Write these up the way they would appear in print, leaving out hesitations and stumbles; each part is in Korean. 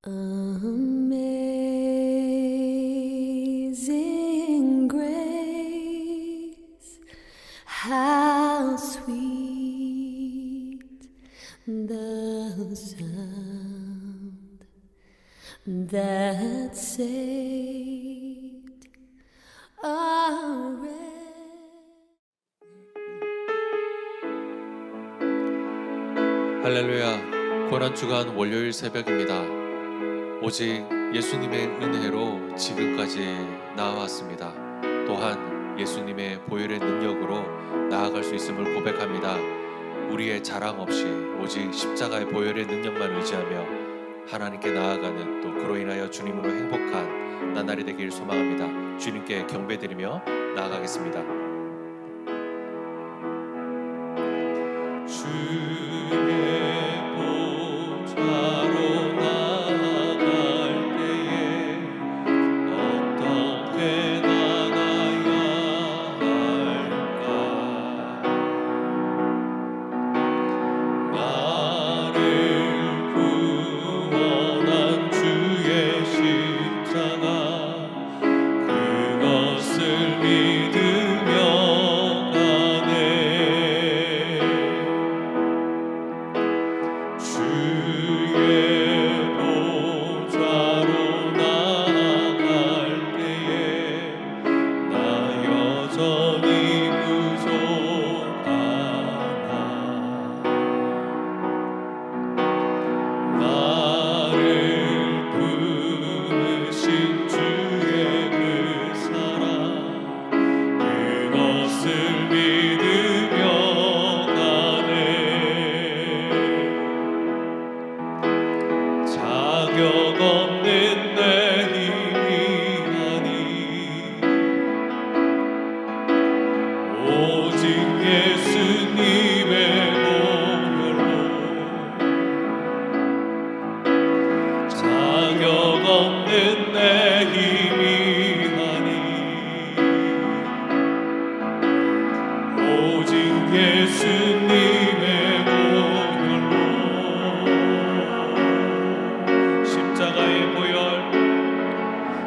Amazing grace, how sweet the sound that saved a wretch. 할렐루야, 고난주간 월요일 새벽입니다. 오직 예수님의 은혜로 지금까지 나아왔습니다. 또한 예수님의 보혈의 능력으로 나아갈 수 있음을 고백합니다. 우리의 자랑 없이 오직 십자가의 보혈의 능력만 의지하며 하나님께 나아가는, 또 그로 인하여 주님으로 행복한 나날이 되길 소망합니다. 주님께 경배드리며 나아가겠습니다.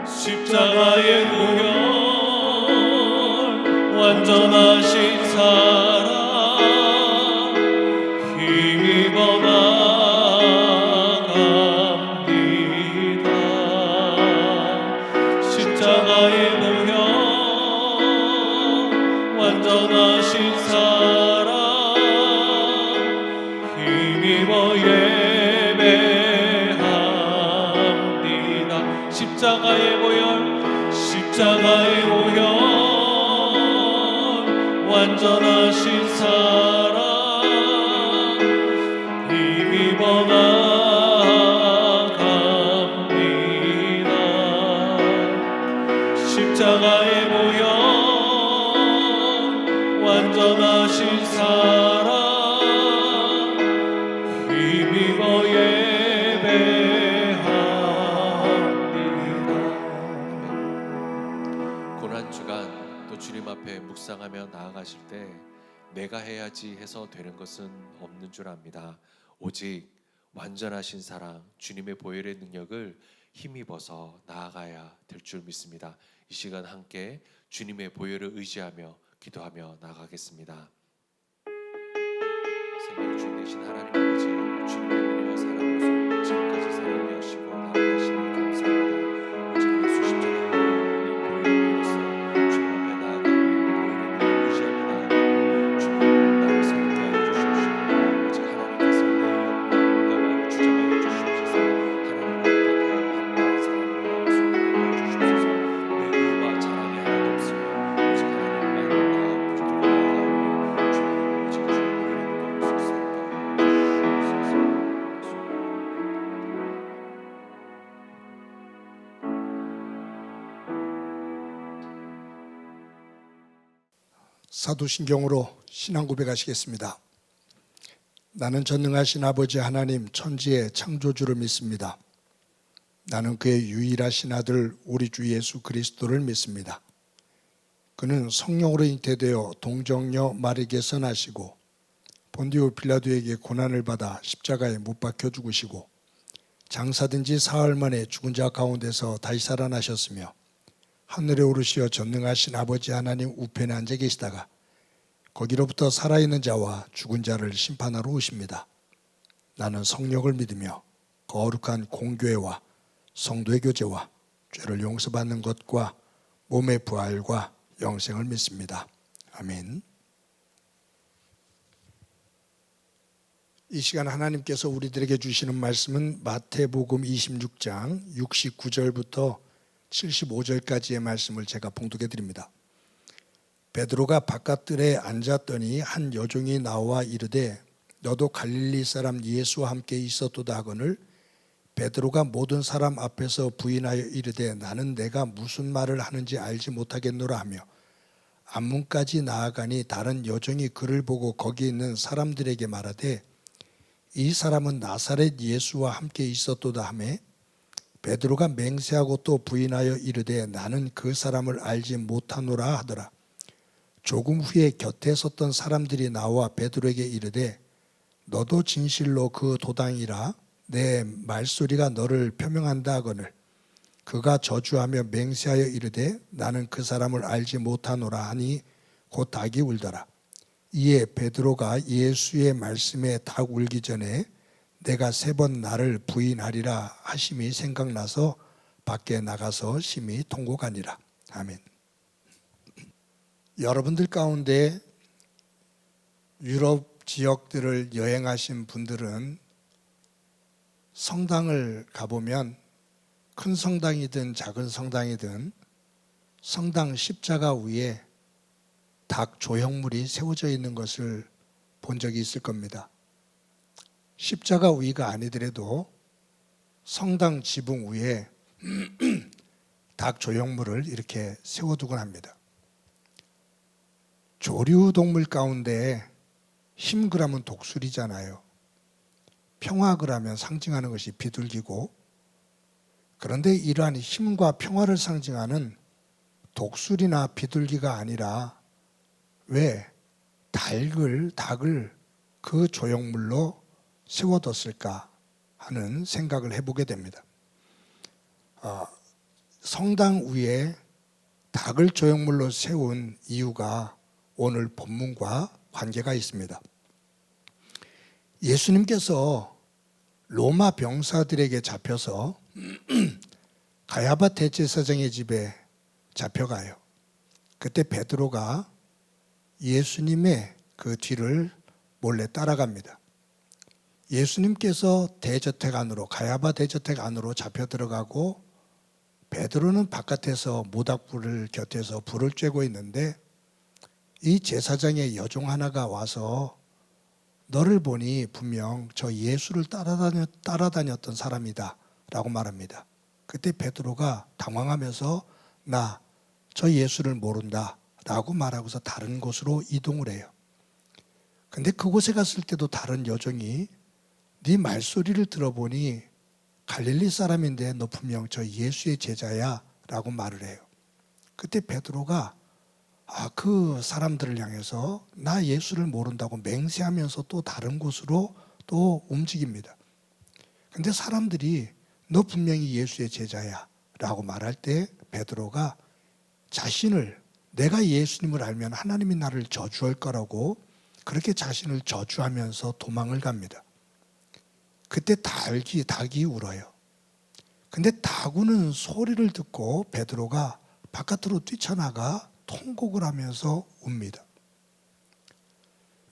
십자가의 보혈, 완전하신 사랑 힘입어 나갑니다. 십자가의 보혈, 완전하신 사랑 힘입어 예배합니다. 십자가의 보혈, 십자가의 보혈, 완전하신 사랑 힘입어 나갑니다. 십자가의 보혈, 완전하신 사랑 힘입어 고난주간 또 주님 앞에 묵상하며 나아가실 때 내가 해야지 해서 되는 것은 없는 줄 압니다. 오직 완전하신 사랑, 주님의 보혈의 능력을 힘입어서 나아가야 될 줄 믿습니다. 이 시간 함께 주님의 보혈을 의지하며 기도하며 나아가겠습니다. 생명의 주인 되신 하나님 아버지, 주님의 은혜와 사랑으로 지금까지 사랑해 하시고 나아가시니 감사합니다. 오직 예수 십자가의 보혈로서 주님 앞에 나아가니 보혈의 능력을 의지하며 나아가니 주님 나를 사랑하여 주시옵시고, 오직 하나님께서 내 영혼과 마음을 주장하여 주시옵소서. 하나님을 어떻게 한마음 사랑으로 나아갈 수 있게 하여 주시옵소서. 내 의와 자랑이 하나도 없으며 오직 하나님만 붙들고 나아가오니 주님 오직 주의 보혈의 능력으로 사도신경으로 신앙 고백하시겠습니다. 나는 전능하신 아버지 하나님 천지의 창조주를 믿습니다. 나는 그의 유일하신 아들 우리 주 예수 그리스도를 믿습니다. 그는 성령으로 잉태되어 동정녀 마리에게서 나시고 본디오 빌라도에게 고난을 받아 십자가에 못 박혀 죽으시고 장사된 지 사흘 만에 죽은 자 가운데서 다시 살아나셨으며 하늘에 오르시어 전능하신 아버지 하나님 우편에 앉아 계시다가 거기로부터 살아있는 자와 죽은 자를 심판하러 오십니다. 나는 성령을 믿으며 거룩한 공교회와 성도의 교제와 죄를 용서받는 것과 몸의 부활과 영생을 믿습니다. 아멘. 이 시간 하나님께서 우리들에게 주시는 말씀은 마태복음 26장 69절부터 75절까지의 말씀을 제가 봉독해 드립니다. 베드로가 바깥들에 앉았더니 한 여종이 나와 이르되 너도 갈릴리 사람 예수와 함께 있었도다 하거늘 베드로가 모든 사람 앞에서 부인하여 이르되 나는 내가 무슨 말을 하는지 알지 못하겠노라 하며 앞문까지 나아가니 다른 여종이 그를 보고 거기 있는 사람들에게 말하되 이 사람은 나사렛 예수와 함께 있었도다 하며 베드로가 맹세하고 또 부인하여 이르되 나는 그 사람을 알지 못하노라 하더라. 조금 후에 곁에 섰던 사람들이 나와 베드로에게 이르되 너도 진실로 그 도당이라 내 말소리가 너를 표명한다 하거늘 그가 저주하며 맹세하여 이르되 나는 그 사람을 알지 못하노라 하니 곧 닭이 울더라. 이에 베드로가 예수의 말씀에 닭 울기 전에 내가 3번 나를 부인하리라 하심이 생각나서 밖에 나가서 심히 통곡하니라. 아멘. 여러분들 가운데 유럽 지역들을 여행하신 분들은 성당을 가보면 큰 성당이든 작은 성당이든 성당 십자가 위에 닭 조형물이 세워져 있는 것을 본 적이 있을 겁니다. 십자가 위가 아니더라도 성당 지붕 위에 닭 조형물을 이렇게 세워두곤 합니다. 조류동물 가운데 힘그라면 독수리잖아요. 평화그라면 상징하는 것이 비둘기고 그런데 이러한 힘과 평화를 상징하는 독수리나 비둘기가 아니라 왜 닭을 그 조형물로 세워뒀을까 하는 생각을 해보게 됩니다. 성당 위에 닭을 조형물로 세운 이유가 오늘 본문과 관계가 있습니다. 예수님께서 로마 병사들에게 잡혀서 가야바 대제사장의 집에 잡혀가요. 그때 베드로가 예수님의 그 뒤를 몰래 따라갑니다. 예수님께서 대저택 안으로 가야바 대저택 안으로 잡혀 들어가고 베드로는 바깥에서 모닥불을 곁에서 불을 쬐고 있는데 이 제사장의 여종 하나가 와서 너를 보니 분명 저 예수를 따라다녔던 사람이다 라고 말합니다. 그때 베드로가 당황하면서 나 저 예수를 모른다 라고 말하고서 다른 곳으로 이동을 해요. 근데 그곳에 갔을 때도 다른 여종이 네 말소리를 들어보니 갈릴리 사람인데 너 분명 저 예수의 제자야 라고 말을 해요. 그때 베드로가 그 사람들을 향해서 나 예수를 모른다고 맹세하면서 또 다른 곳으로 또 움직입니다. 근데 사람들이 너 분명히 예수의 제자야 라고 말할 때 베드로가 자신을 내가 예수님을 알면 하나님이 나를 저주할 거라고 그렇게 자신을 저주하면서 도망을 갑니다. 그때 닭이 울어요. 근데 닭 우는 소리를 듣고 베드로가 바깥으로 뛰쳐나가 통곡을 하면서 웁니다.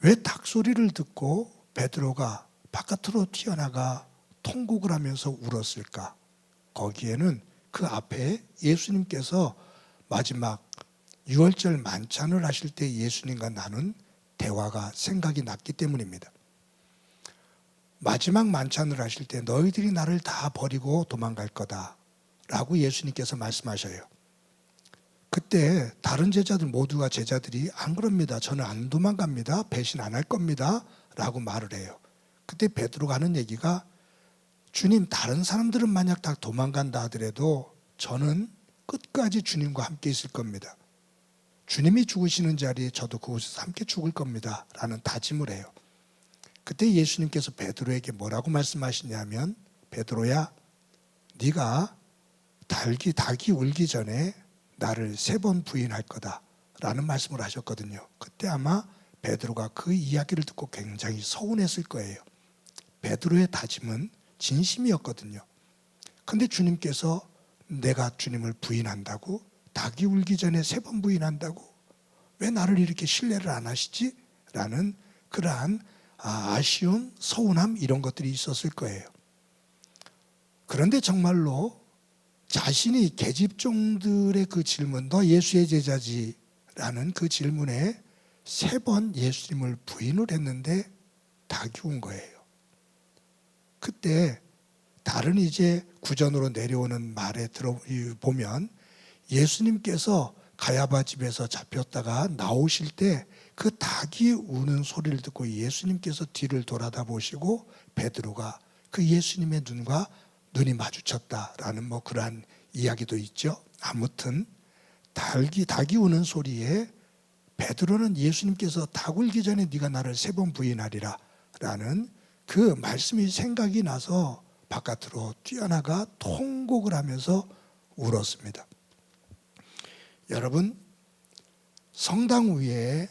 왜 닭 소리를 듣고 베드로가 바깥으로 튀어나가 통곡을 하면서 울었을까? 거기에는 그 앞에 예수님께서 마지막 유월절 만찬을 하실 때 예수님과 나눈 대화가 생각이 났기 때문입니다. 마지막 만찬을 하실 때 너희들이 나를 다 버리고 도망갈 거다 라고 예수님께서 말씀하셔요. 그때 다른 제자들 모두가 제자들이 안 그럽니다. 저는 안 도망갑니다. 배신 안 할 겁니다. 라고 말을 해요. 그때 베드로가 하는 얘기가 주님 다른 사람들은 만약 다 도망간다 하더라도 저는 끝까지 주님과 함께 있을 겁니다. 주님이 죽으시는 자리에 저도 그곳에서 함께 죽을 겁니다. 라는 다짐을 해요. 그때 예수님께서 베드로에게 뭐라고 말씀하시냐면 베드로야, 네가 닭이 울기 전에 나를 3번 부인할 거다라는 말씀을 하셨거든요. 그때 아마 베드로가 그 이야기를 듣고 굉장히 서운했을 거예요. 베드로의 다짐은 진심이었거든요. 근데 주님께서 내가 주님을 부인한다고? 닭이 울기 전에 3번 부인한다고? 왜 나를 이렇게 신뢰를 안 하시지? 라는 그러한 아쉬움, 서운함 이런 것들이 있었을 거예요. 그런데 정말로 자신이 계집종들의 그 질문, 너 예수의 제자지? 라는 그 질문에 3번 예수님을 부인을 했는데 닭이 운 거예요. 그때 다른 이제 구전으로 내려오는 말에 들어보면 예수님께서 가야바 집에서 잡혔다가 나오실 때 그 닭이 우는 소리를 듣고 예수님께서 뒤를 돌아다 보시고 베드로가 그 예수님의 눈과 눈이 마주쳤다라는 뭐 그러한 이야기도 있죠. 아무튼 닭이 우는 소리에 베드로는 예수님께서 닭 울기 전에 네가 나를 3번 부인하리라 라는 그 말씀이 생각이 나서 바깥으로 뛰어나가 통곡을 하면서 울었습니다. 여러분, 성당 위에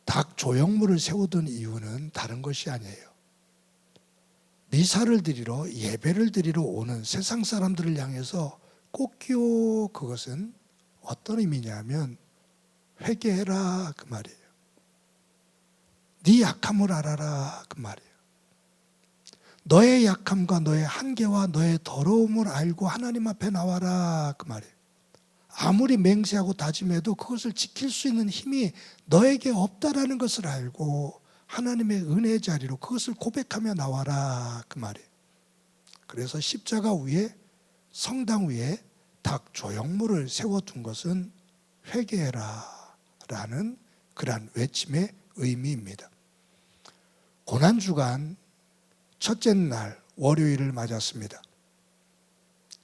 닭 조형물을 세워둔 이유는 다른 것이 아니에요. 미사를 드리러, 예배를 드리러 오는 세상 사람들을 향해서 꽃기호, 그것은 어떤 의미냐면 회개해라 그 말이에요. 네 약함을 알아라 그 말이에요. 너의 약함과 너의 한계와 너의 더러움을 알고 하나님 앞에 나와라 그 말이에요. 아무리 맹세하고 다짐해도 그것을 지킬 수 있는 힘이 너에게 없다라는 것을 알고 하나님의 은혜의 자리로 그것을 고백하며 나와라 그 말이에요. 그래서 십자가 위에, 성당 위에 닭 조형물을 세워둔 것은 회개해라 라는 그러한 외침의 의미입니다. 고난주간 첫째 날 월요일을 맞았습니다.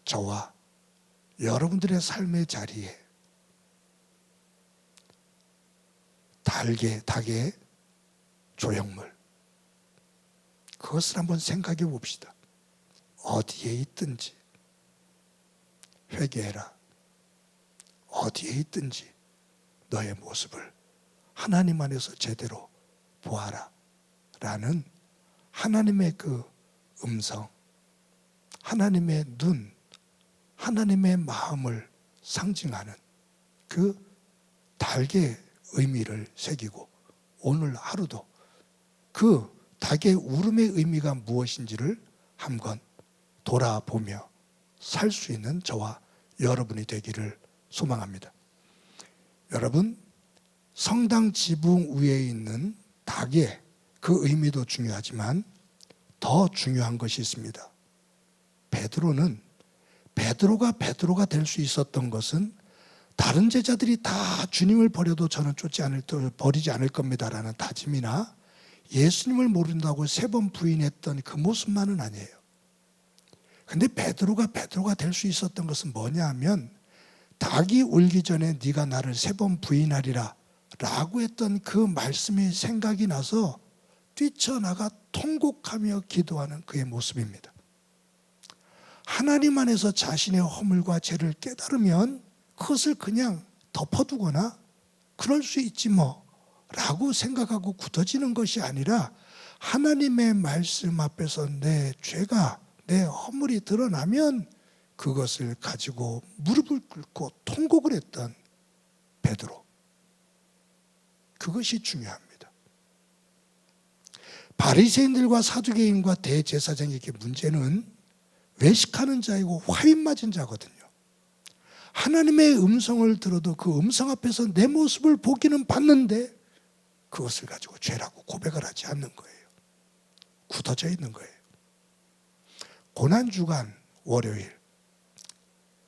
저와 여러분들의 삶의 자리에 닭의 조형물, 그것을 한번 생각해 봅시다. 어디에 있든지 회개해라. 어디에 있든지 너의 모습을 하나님 안에서 제대로 보아라 라는 하나님의 그 음성, 하나님의 눈, 하나님의 마음을 상징하는 그 닭의 의미를 새기고 오늘 하루도 그 닭의 울음의 의미가 무엇인지를 한번 돌아보며 살 수 있는 저와 여러분이 되기를 소망합니다. 여러분, 성당 지붕 위에 있는 닭의 그 의미도 중요하지만 더 중요한 것이 있습니다. 베드로가 될 수 있었던 것은 다른 제자들이 다 주님을 버려도 저는 버리지 않을 겁니다라는 다짐이나 예수님을 모른다고 3번 부인했던 그 모습만은 아니에요. 근데 베드로가 될 수 있었던 것은 뭐냐 하면 닭이 울기 전에 네가 나를 3번 부인하리라 라고 했던 그 말씀이 생각이 나서 뛰쳐나가 통곡하며 기도하는 그의 모습입니다. 하나님 안에서 자신의 허물과 죄를 깨달으면 그것을 그냥 덮어두거나 그럴 수 있지 뭐 라고 생각하고 굳어지는 것이 아니라 하나님의 말씀 앞에서 내 죄가, 내 허물이 드러나면 그것을 가지고 무릎을 꿇고 통곡을 했던 베드로, 그것이 중요합니다. 바리새인들과 사두개인과 대제사장에게 문제는 외식하는 자이고 화인 맞은 자거든요. 하나님의 음성을 들어도 그 음성 앞에서 내 모습을 보기는 봤는데 그것을 가지고 죄라고 고백을 하지 않는 거예요. 굳어져 있는 거예요. 고난주간 월요일,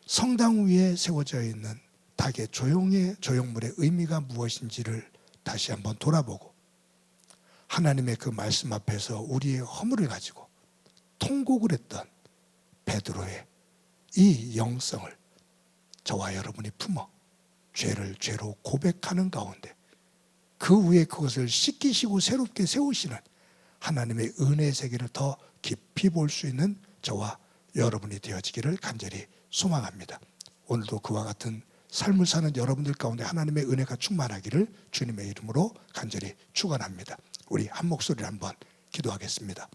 성당 위에 세워져 있는 닭의 조형물의 의미가 무엇인지를 다시 한번 돌아보고 하나님의 그 말씀 앞에서 우리의 허물을 가지고 통곡을 했던 베드로의 이 영성을 저와 여러분이 품어 죄를 죄로 고백하는 가운데 그 위에 그것을 씻기시고 새롭게 세우시는 하나님의 은혜의 세계를 더 깊이 볼 수 있는 저와 여러분이 되어지기를 간절히 소망합니다. 오늘도 그와 같은 삶을 사는 여러분들 가운데 하나님의 은혜가 충만하기를 주님의 이름으로 간절히 축원합니다. 우리 한 목소리를 한번 기도하겠습니다.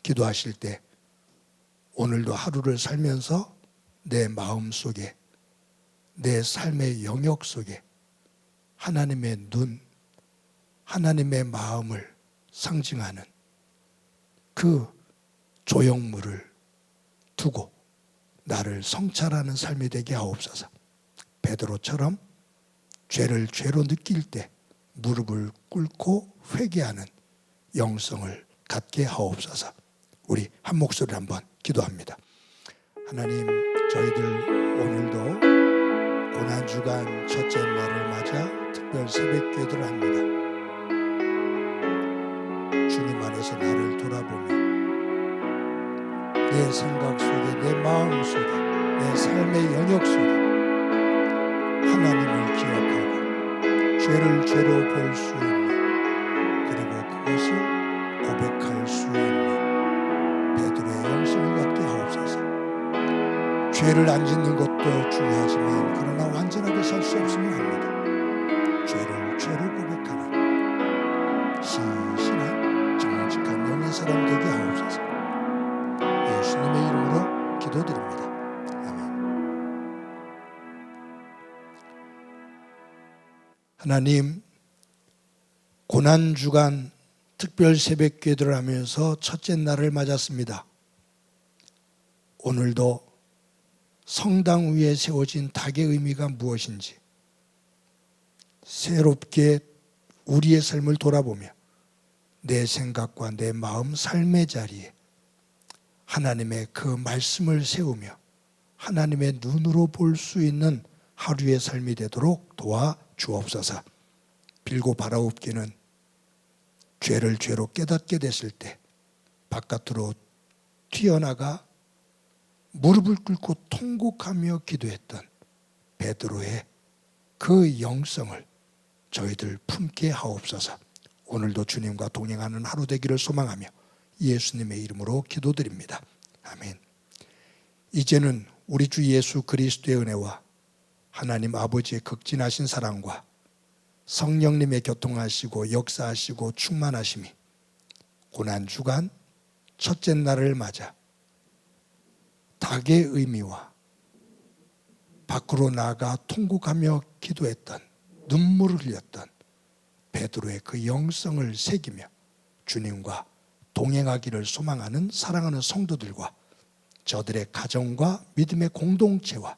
기도하실 때 오늘도 하루를 살면서 내 마음 속에, 내 삶의 영역 속에 하나님의 눈, 하나님의 마음을 상징하는 그 조형물을 두고 나를 성찰하는 삶이 되게 하옵소서. 베드로처럼 죄를 죄로 느낄 때 무릎을 꿇고 회개하는 영성을 갖게 하옵소서. 우리 한 목소리를 한번 기도합니다. 하나님, 저희들 오늘도 고난주간 첫째 날을 맞아 특별 새벽기도를 합니다. 주님 안에서 나를 돌아보며 내 생각 속에, 내 마음 속에, 내 삶의 영역 속에 하나님을 기억하고 죄를 죄로 볼 수 있는, 그리고 그것을 고백할 수 있는 베드로의 영성을 갖게 하옵소서. 죄를 안 짓는 것도 중요하지만 그러나 완전하게 살 수 없으면 합니다. 죄를 죄로 고백하는 신실한 정직한 영의 사람 되게 하옵소서. 예수님의 이름으로 기도드립니다. 아멘. 하나님, 고난주간 특별 새벽기도를 하면서 첫째 날을 맞았습니다. 오늘도 성당 위에 세워진 닭의 의미가 무엇인지 새롭게 우리의 삶을 돌아보며 내 생각과 내 마음, 삶의 자리에 하나님의 그 말씀을 세우며 하나님의 눈으로 볼 수 있는 하루의 삶이 되도록 도와주옵소서. 빌고 바라옵기는 죄를 죄로 깨닫게 됐을 때 바깥으로 튀어나가 무릎을 꿇고 통곡하며 기도했던 베드로의 그 영성을 저희들 품게 하옵소서. 오늘도 주님과 동행하는 하루 되기를 소망하며 예수님의 이름으로 기도드립니다. 아멘. 이제는 우리 주 예수 그리스도의 은혜와 하나님 아버지의 극진하신 사랑과 성령님의 교통하시고 역사하시고 충만하심이 고난주간 첫째 날을 맞아 닭의 의미와 밖으로 나아가 통곡하며 기도했던, 눈물을 흘렸던 베드로의 그 영성을 새기며 주님과 동행하기를 소망하는 사랑하는 성도들과 저들의 가정과 믿음의 공동체와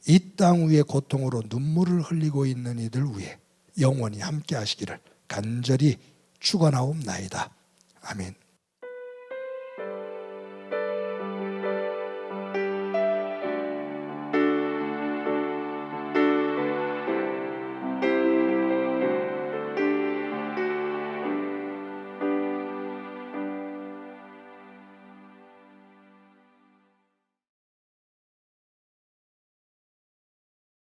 이 땅 위의 고통으로 눈물을 흘리고 있는 이들 위해 영원히 함께 하시기를 간절히 축원하옵나이다. 아멘.